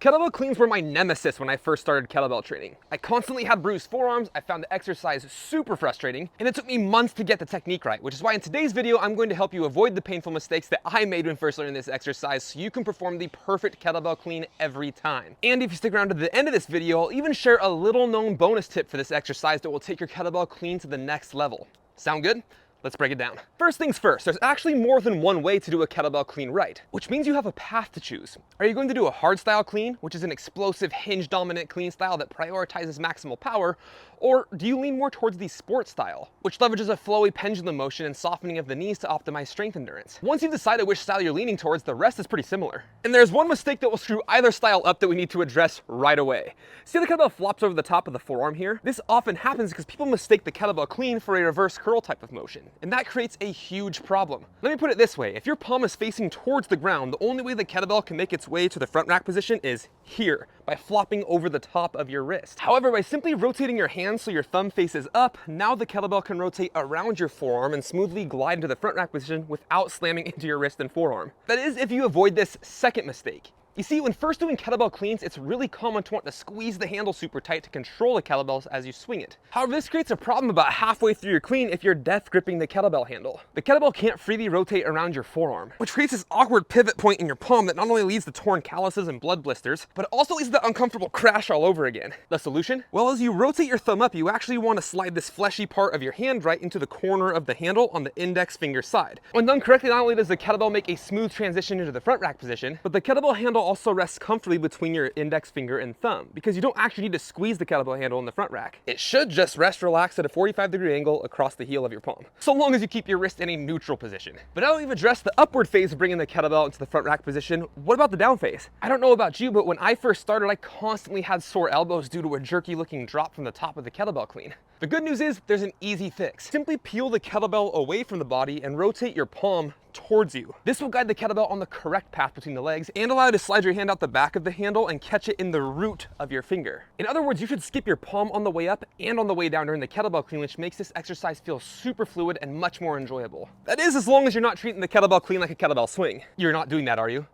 Kettlebell cleans were my nemesis when I first started kettlebell training. I constantly had bruised forearms, I found the exercise super frustrating, and it took me months to get the technique right, which is why in today's video, I'm going to help you avoid the painful mistakes that I made when first learning this exercise so you can perform the perfect kettlebell clean every time. And if you stick around to the end of this video, I'll even share a little known bonus tip for this exercise that will take your kettlebell clean to the next level. Sound good? Let's break it down. First things first, there's actually more than one way to do a kettlebell clean right, which means you have a path to choose. Are you going to do a hard style clean, which is an explosive hinge dominant clean style that prioritizes maximal power, or do you lean more towards the sport style, which leverages a flowy pendulum motion and softening of the knees to optimize strength endurance? Once you've decided which style you're leaning towards, the rest is pretty similar. And there's one mistake that will screw either style up that we need to address right away. See how the kettlebell flops over the top of the forearm here? This often happens because people mistake the kettlebell clean for a reverse curl type of motion, and that creates a huge problem. Let me put it this way, if your palm is facing towards the ground, the only way the kettlebell can make its way to the front rack position is here, by flopping over the top of your wrist. However, by simply rotating your hand so your thumb faces up, now the kettlebell can rotate around your forearm and smoothly glide into the front rack position without slamming into your wrist and forearm. That is if you avoid this second mistake. You see, when first doing kettlebell cleans, it's really common to want to squeeze the handle super tight to control the kettlebells as you swing it. However, this creates a problem about halfway through your clean if you're death gripping the kettlebell handle. The kettlebell can't freely rotate around your forearm, which creates this awkward pivot point in your palm that not only leads to torn calluses and blood blisters, but it also leads to the uncomfortable crash all over again. The solution? Well, as you rotate your thumb up, you actually want to slide this fleshy part of your hand right into the corner of the handle on the index finger side. When done correctly, not only does the kettlebell make a smooth transition into the front rack position, but the kettlebell handle also rests comfortably between your index finger and thumb, because you don't actually need to squeeze the kettlebell handle in the front rack. It should just rest relaxed at a 45-degree angle across the heel of your palm, so long as you keep your wrist in a neutral position. But now that we've addressed the upward phase of bringing the kettlebell into the front rack position, what about the down phase? I don't know about you, but when I first started, I constantly had sore elbows due to a jerky looking drop from the top of the kettlebell clean. The good news is there's an easy fix. Simply peel the kettlebell away from the body and rotate your palm towards you. This will guide the kettlebell on the correct path between the legs and allow you to slide your hand out the back of the handle and catch it in the root of your finger. In other words, you should skip your palm on the way up and on the way down during the kettlebell clean, which makes this exercise feel super fluid and much more enjoyable. That is, as long as you're not treating the kettlebell clean like a kettlebell swing. You're not doing that, are you?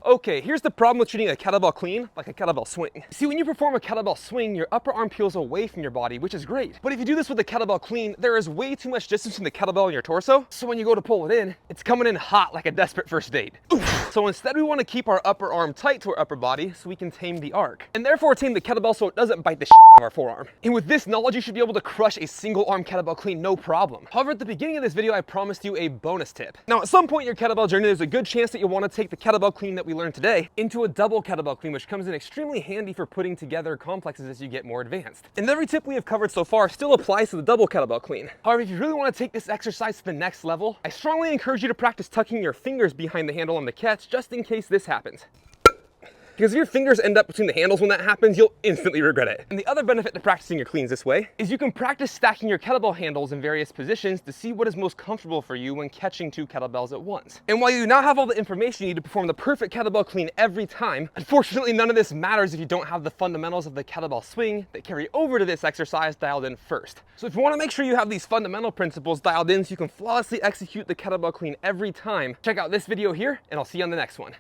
Okay, here's the problem with treating a kettlebell clean like a kettlebell swing. See, when you perform a kettlebell swing, your upper arm peels away from your body, which is great. But if you do this with a kettlebell clean, there is way too much distance from the kettlebell and your torso. So when you go to pull it in, it's coming in hot like a desperate first date. Oof. So instead, we want to keep our upper arm tight to our upper body so we can tame the arc. And therefore tame the kettlebell so it doesn't bite the shit out of our forearm. And with this knowledge, you should be able to crush a single arm kettlebell clean no problem. However, at the beginning of this video, I promised you a bonus tip. Now, at some point in your kettlebell journey, there's a good chance that you'll want to take the kettlebell clean that we learned today into a double kettlebell clean, which comes in extremely handy for putting together complexes as you get more advanced. And every tip we have covered so far still applies to the double kettlebell clean. However, if you really want to take this exercise to the next level, I strongly encourage you to practice tucking your fingers behind the handle on the catch just in case this happens. Because if your fingers end up between the handles when that happens, you'll instantly regret it. And the other benefit to practicing your cleans this way is you can practice stacking your kettlebell handles in various positions to see what is most comfortable for you when catching two kettlebells at once. And while you now have all the information you need to perform the perfect kettlebell clean every time, unfortunately none of this matters if you don't have the fundamentals of the kettlebell swing that carry over to this exercise dialed in first. So if you want to make sure you have these fundamental principles dialed in so you can flawlessly execute the kettlebell clean every time, check out this video here, and I'll see you on the next one.